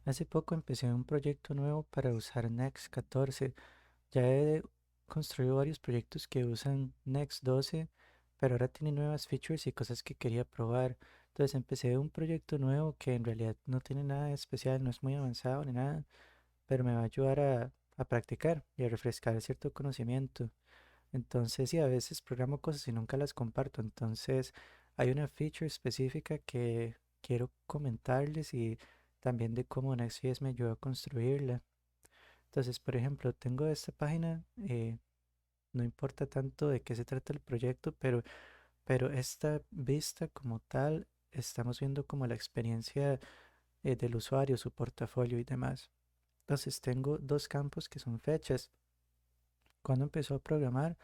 Hace poco empecé un proyecto nuevo para usar Next 14. Ya he construido varios proyectos que usan Next 12, pero ahora tiene nuevas features y cosas que quería probar. Entonces empecé un proyecto nuevo que en realidad no tiene nada de especial, no es muy avanzado ni nada, pero me va a ayudar a practicar y a refrescar cierto conocimiento. Entonces, sí, a veces programo cosas y nunca las comparto. Entonces, hay una feature específica que quiero comentarles y también de cómo Next.js me ayudó a construirla. Entonces, por ejemplo, tengo esta página, no importa tanto de qué se trata el proyecto, pero esta vista como tal, estamos viendo como la experiencia del usuario, su portafolio y demás. Entonces, tengo dos campos que son fechas, cuando empezó a programar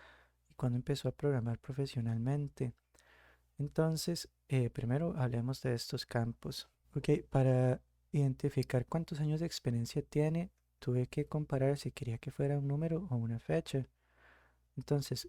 y cuando empezó a programar profesionalmente. Entonces, primero hablemos de estos campos. Ok, para identificar cuántos años de experiencia tiene, tuve que comparar si quería que fuera un número o una fecha. Entonces,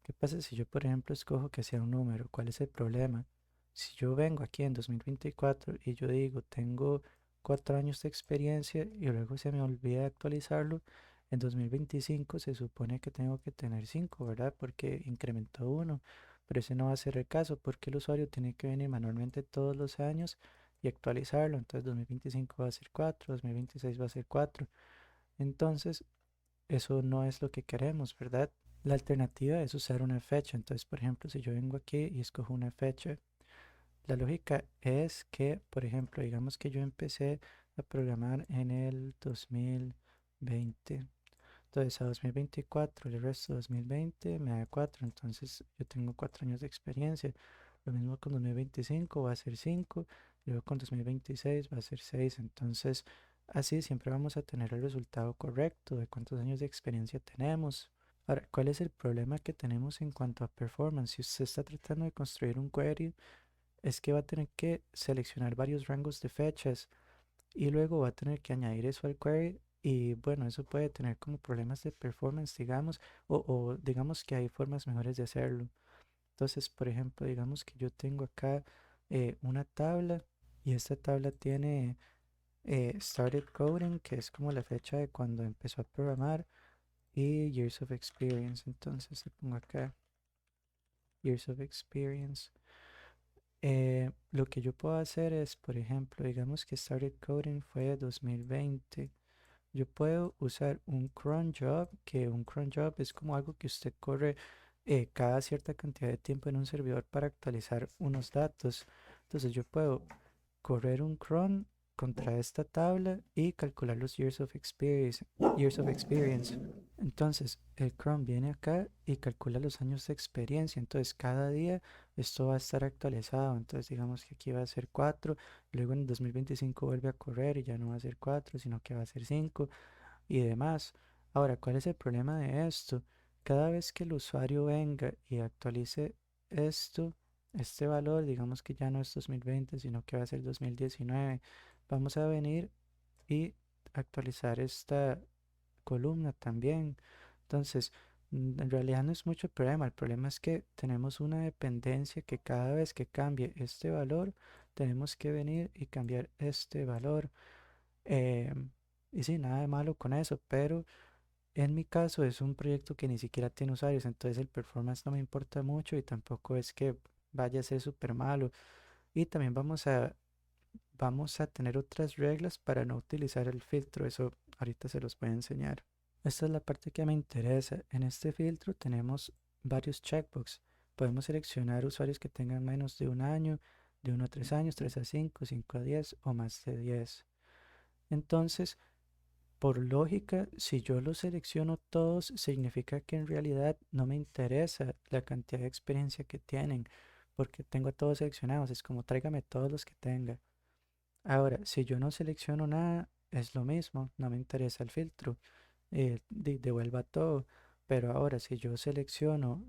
¿qué pasa si yo, por ejemplo, escojo que sea un número? ¿Cuál es el problema? Si yo vengo aquí en 2024 y yo digo, tengo 4 años de experiencia y luego se me olvida actualizarlo, en 2025 se supone que tengo que tener 5, ¿verdad? Porque incrementó uno, pero ese no va a ser el caso porque el usuario tiene que venir manualmente todos los años y actualizarlo. Entonces 2025 va a ser 4, 2026 va a ser 4. Entonces, eso no es lo que queremos, ¿verdad? La alternativa es usar una fecha. Entonces, por ejemplo, si yo vengo aquí y escojo una fecha, la lógica es que, por ejemplo, digamos que yo empecé a programar en el 2020. Entonces, a 2024, el resto de 2020 me da 4. Entonces, yo tengo 4 años de experiencia. Lo mismo con 2025 va a ser 5. Luego con 2026 va a ser 6. Entonces, así siempre vamos a tener el resultado correcto de cuántos años de experiencia tenemos. Ahora, ¿cuál es el problema que tenemos en cuanto a performance? Si usted está tratando de construir un query, es que va a tener que seleccionar varios rangos de fechas y luego va a tener que añadir eso al query y bueno, eso puede tener como problemas de performance, digamos, o digamos que hay formas mejores de hacerlo. Entonces, por ejemplo, digamos que yo tengo acá una tabla y esta tabla tiene started coding, que es como la fecha de cuando empezó a programar y years of experience. Entonces, le pongo acá years of experience. Lo que yo puedo hacer es, por ejemplo, digamos que started coding fue 2020. Yo puedo usar un cron job, que un cron job es como algo que usted corre cada cierta cantidad de tiempo en un servidor para actualizar unos datos. Entonces yo puedo correr un cron contra esta tabla y calcular los years of experience. Years of experience. Entonces, el cron viene acá y calcula los años de experiencia. Entonces, cada día esto va a estar actualizado. Entonces, digamos que aquí va a ser 4, luego en 2025 vuelve a correr y ya no va a ser 4, sino que va a ser 5 y demás. Ahora, ¿cuál es el problema de esto? Cada vez que el usuario venga y actualice esto, este valor, digamos que ya no es 2020, sino que va a ser 2019, vamos a venir y actualizar esta columna también. Entonces, en realidad no es mucho problema. El problema es que tenemos una dependencia que cada vez que cambie este valor, tenemos que venir y cambiar este valor. Em, y sí, nada de malo con eso, pero en mi caso es un proyecto que ni siquiera tiene usuarios, entonces el performance no me importa mucho y tampoco es que vaya a ser súper malo. Y también vamos a tener otras reglas para no utilizar el filtro, eso ahorita se los voy a enseñar. Esta es la parte que me interesa. En este filtro tenemos varios checkbox. Podemos seleccionar usuarios que tengan menos de un año, de 1 a 3 años, 3 a 5, 5 a 10 o más de 10. Entonces, por lógica, si yo los selecciono todos, significa que en realidad no me interesa la cantidad de experiencia que tienen, porque tengo a todos seleccionados. Es como tráigame todos los que tenga. Ahora, si yo no selecciono nada, es lo mismo, no me interesa el filtro, devuelva todo. Pero ahora, si yo selecciono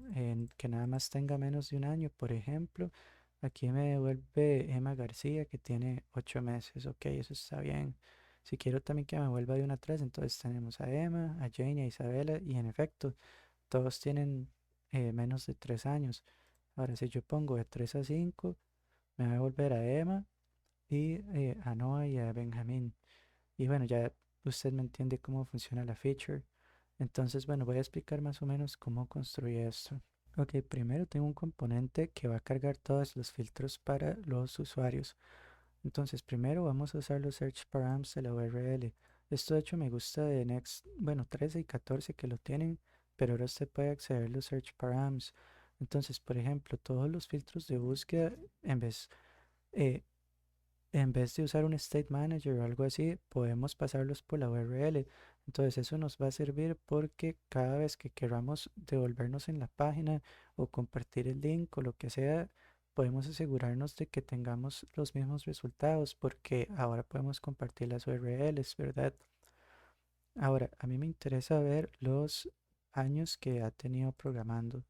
que nada más tenga menos de un año, por ejemplo, aquí me devuelve Emma García, que tiene 8 meses. Ok, eso está bien. Si quiero también que me vuelva de 1 a 3, entonces tenemos a Emma, a Jane, a Isabela, y en efecto, todos tienen menos de 3 años. Ahora, si yo pongo de 3 a 5, me va a devolver a Emma y a Noah y a Benjamín. Y bueno, ya usted me entiende cómo funciona la feature. Entonces, bueno, voy a explicar más o menos cómo construir esto. Ok, primero tengo un componente que va a cargar todos los filtros para los usuarios. Entonces, primero vamos a usar los search params de la URL. Esto de hecho me gusta de Next, bueno, 13 y 14 que lo tienen, pero ahora usted puede acceder a los search params. Entonces, por ejemplo, todos los filtros de búsqueda, en vez, eh, en vez de usar un state manager o algo así, podemos pasarlos por la URL. Entonces eso nos va a servir porque cada vez que queramos devolvernos en la página o compartir el link o lo que sea, podemos asegurarnos de que tengamos los mismos resultados porque ahora podemos compartir las URLs, ¿verdad? Ahora, a mí me interesa ver los años que ha tenido programando.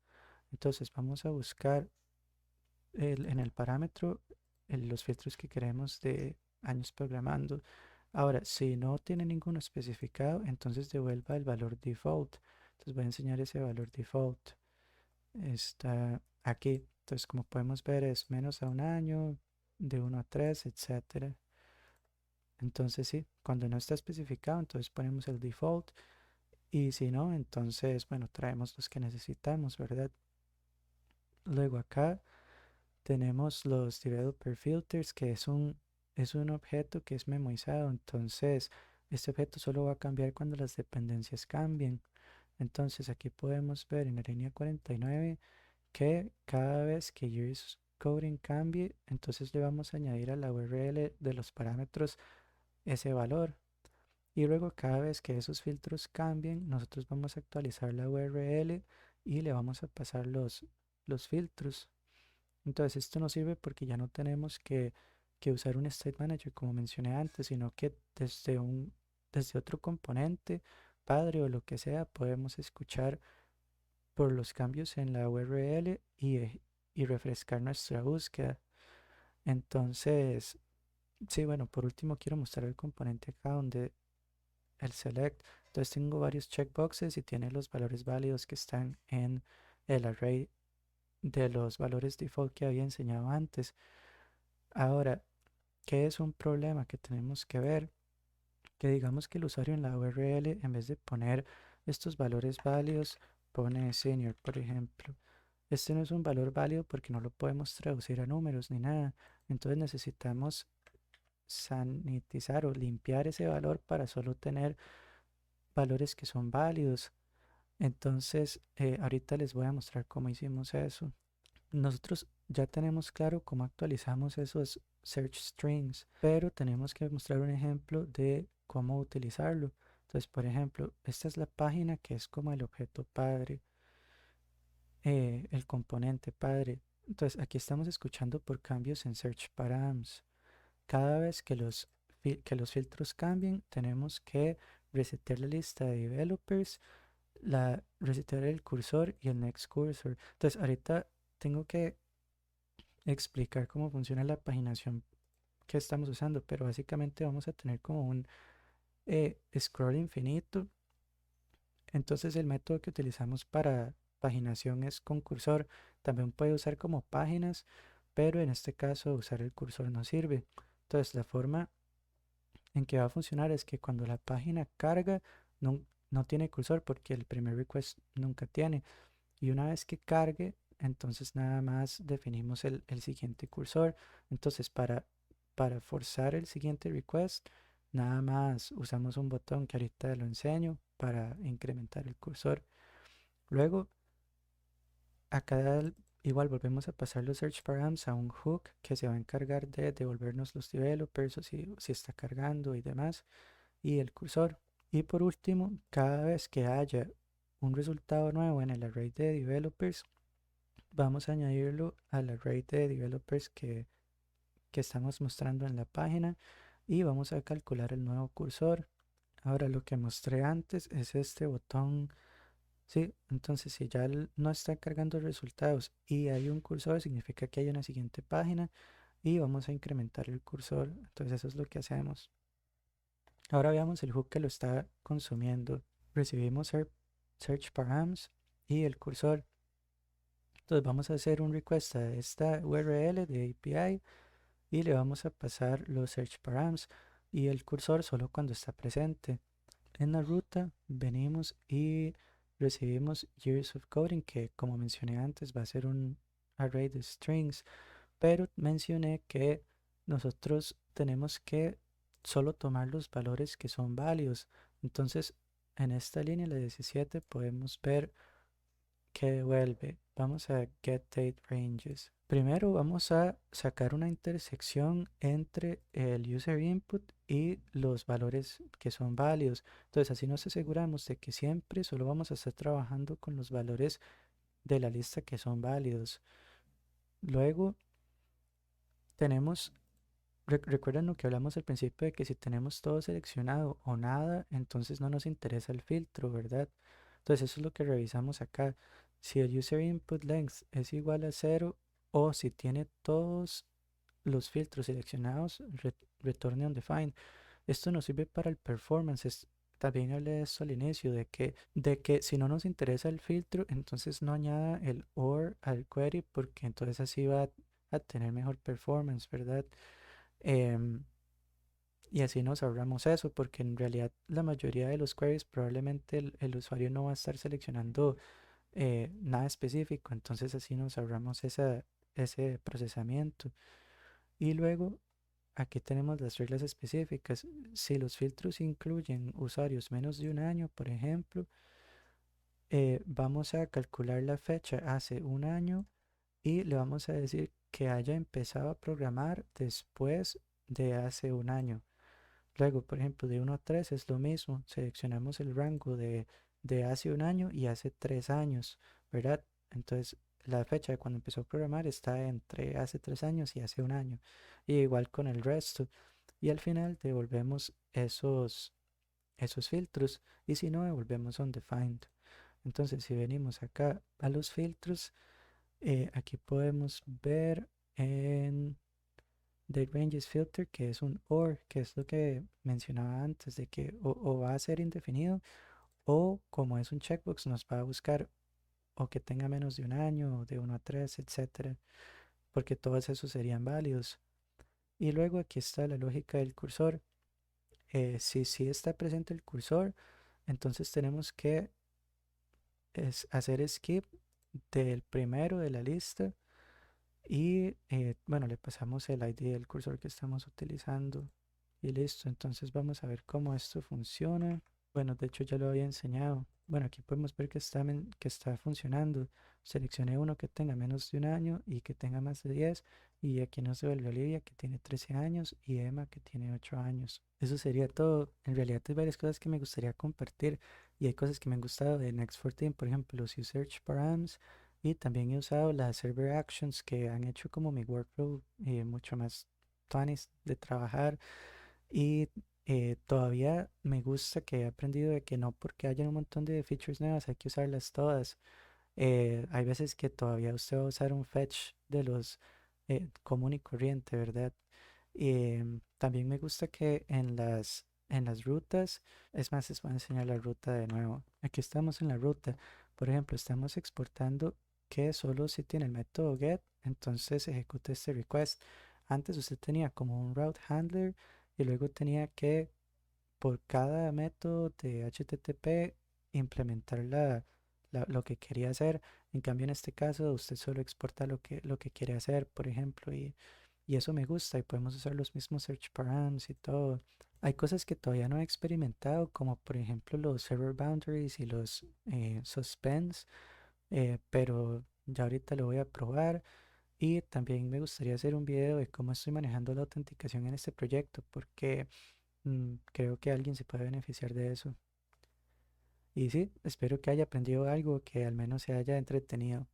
Entonces vamos a buscar en el parámetro los filtros que queremos de años programando. Ahora, si no tiene ninguno especificado, entonces devuelva el valor default. Entonces voy a enseñar ese valor default. Está aquí. Entonces, como podemos ver, es menos a un año, de 1 a 3, etcétera. Entonces, sí, cuando no está especificado, entonces ponemos el default. Y si no, entonces, bueno, traemos los que necesitamos, ¿verdad? Luego acá tenemos los developer filters, que es un objeto que es memoizado. Entonces, este objeto solo va a cambiar cuando las dependencias cambien. Entonces, aquí podemos ver en la línea 49 que cada vez que use coding cambie, entonces le vamos a añadir a la URL de los parámetros ese valor. Y luego cada vez que esos filtros cambien, nosotros vamos a actualizar la URL y le vamos a pasar los filtros. Entonces esto nos sirve porque ya no tenemos que usar un state manager como mencioné antes, sino que desde otro componente, padre o lo que sea, podemos escuchar por los cambios en la URL y refrescar nuestra búsqueda. Entonces, sí, bueno, por último quiero mostrar el componente acá donde el select. Entonces tengo varios checkboxes y tiene los valores válidos que están en el array de los valores default que había enseñado antes. Ahora, ¿qué es un problema que tenemos que ver? Que digamos que el usuario en la URL, en vez de poner estos valores válidos, pone senior, por ejemplo. Este no es un valor válido porque no lo podemos traducir a números ni nada. Entonces necesitamos sanitizar o limpiar ese valor para solo tener valores que son válidos. Entonces, ahorita les voy a mostrar cómo hicimos eso. Nosotros ya tenemos claro cómo actualizamos esos search strings, pero tenemos que mostrar un ejemplo de cómo utilizarlo. Entonces, por ejemplo, esta es la página que es como el objeto padre, el componente padre. Entonces, aquí estamos escuchando por cambios en search params. Cada vez que que los filtros cambien, tenemos que resetear la lista de developers, resetear el cursor y el next cursor. Entonces, ahorita tengo que explicar cómo funciona la paginación que estamos usando, pero básicamente vamos a tener como un scroll infinito. Entonces el método que utilizamos para paginación es con cursor. También puede usar como páginas, pero en este caso usar el cursor no sirve. Entonces la forma en que va a funcionar es que cuando la página carga no tiene cursor porque el primer request nunca tiene. Y una vez que cargue, entonces nada más definimos el siguiente cursor. Entonces para forzar el siguiente request, nada más usamos un botón que ahorita lo enseño para incrementar el cursor. Luego, acá igual volvemos a pasar los search params a un hook que se va a encargar de devolvernos los developers o si está cargando y demás, y el cursor. Y por último, cada vez que haya un resultado nuevo en el array de developers, vamos a añadirlo al array de developers que estamos mostrando en la página y vamos a calcular el nuevo cursor. Ahora lo que mostré antes es este botón. Sí, entonces si ya no está cargando resultados y hay un cursor, significa que hay una siguiente página y vamos a incrementar el cursor. Entonces eso es lo que hacemos. Ahora veamos el hook que lo está consumiendo. Recibimos search params y el cursor. Entonces vamos a hacer un request a esta URL de API y le vamos a pasar los search params. y el cursor solo cuando está presente. En la ruta venimos y recibimos years of coding, que como mencioné antes va a ser un array de strings, pero mencioné que nosotros tenemos que solo tomar los valores que son válidos. Entonces, en esta línea, la 17, podemos ver que devuelve. Vamos a get date ranges. Primero vamos a sacar una intersección entre el user input y los valores que son válidos. Entonces así nos aseguramos de que siempre solo vamos a estar trabajando con los valores de la lista que son válidos. Luego tenemos, recuerden lo que hablamos al principio de que si tenemos todo seleccionado o nada, entonces no nos interesa el filtro, ¿verdad? Entonces eso es lo que revisamos acá. Si el user input length es igual a cero o si tiene todos los filtros seleccionados, retorne undefined. Esto nos sirve para el performance. También hablé de esto al inicio, de que si no nos interesa el filtro, entonces no añada el OR al query porque entonces así va a tener mejor performance, ¿verdad? Em, y así nos ahorramos eso, porque en realidad la mayoría de los queries probablemente el usuario no va a estar seleccionando nada específico, entonces así nos ahorramos ese procesamiento. Y luego aquí tenemos las reglas específicas. Si los filtros incluyen usuarios menos de un año, por ejemplo, vamos a calcular la fecha hace un año y le vamos a decir que haya empezado a programar después de hace un año. Luego, por ejemplo, de 1 a 3 es lo mismo. Seleccionamos el rango de hace un año y hace 3 años, ¿verdad? Entonces, la fecha de cuando empezó a programar está entre hace 3 años y hace un año. Y igual con el resto. Y al final devolvemos esos filtros. Y si no, devolvemos undefined. Entonces, si venimos acá a los filtros, aquí podemos ver en Date Ranges Filter, que es un OR, que es lo que mencionaba antes, de que o va a ser indefinido o como es un checkbox nos va a buscar o que tenga menos de un año o de 1 a 3, etcétera, porque todos esos serían válidos. Y luego aquí está la lógica del cursor. Si sí está presente el cursor, entonces tenemos que hacer skip del primero de la lista y bueno, le pasamos el ID del cursor que estamos utilizando y listo. Entonces vamos a ver cómo esto funciona. Bueno, de hecho ya lo había enseñado. Bueno, aquí podemos ver que está funcionando. Seleccioné uno que tenga menos de un año y que tenga más de 10. Y aquí nos devuelve Olivia que tiene 13 años y Emma que tiene 8 años. Eso sería todo. En realidad hay varias cosas que me gustaría compartir y hay cosas que me han gustado de Next14, por ejemplo, los Usage Params. Y también he usado las Server Actions que han hecho como mi workflow mucho más tuanis de trabajar. Y todavía me gusta que he aprendido de que no porque hayan un montón de features nuevas hay que usarlas todas. Hay veces que todavía usted va a usar un fetch de los común y corriente, ¿verdad? También me gusta que en las rutas, es más, les voy a enseñar la ruta de nuevo. Aquí estamos en la ruta. Por ejemplo, estamos exportando que solo si tiene el método get, entonces ejecuta este request. Antes usted tenía como un route handler y luego tenía que por cada método de HTTP implementar lo que quería hacer. En cambio, en este caso, usted solo exporta lo que quiere hacer, por ejemplo, y eso me gusta y podemos usar los mismos search params y todo. Hay cosas que todavía no he experimentado, como por ejemplo los server boundaries y los suspends, pero ya ahorita lo voy a probar. Y también me gustaría hacer un video de cómo estoy manejando la autenticación en este proyecto, porque creo que alguien se puede beneficiar de eso. Y sí, espero que haya aprendido algo, que al menos se haya entretenido.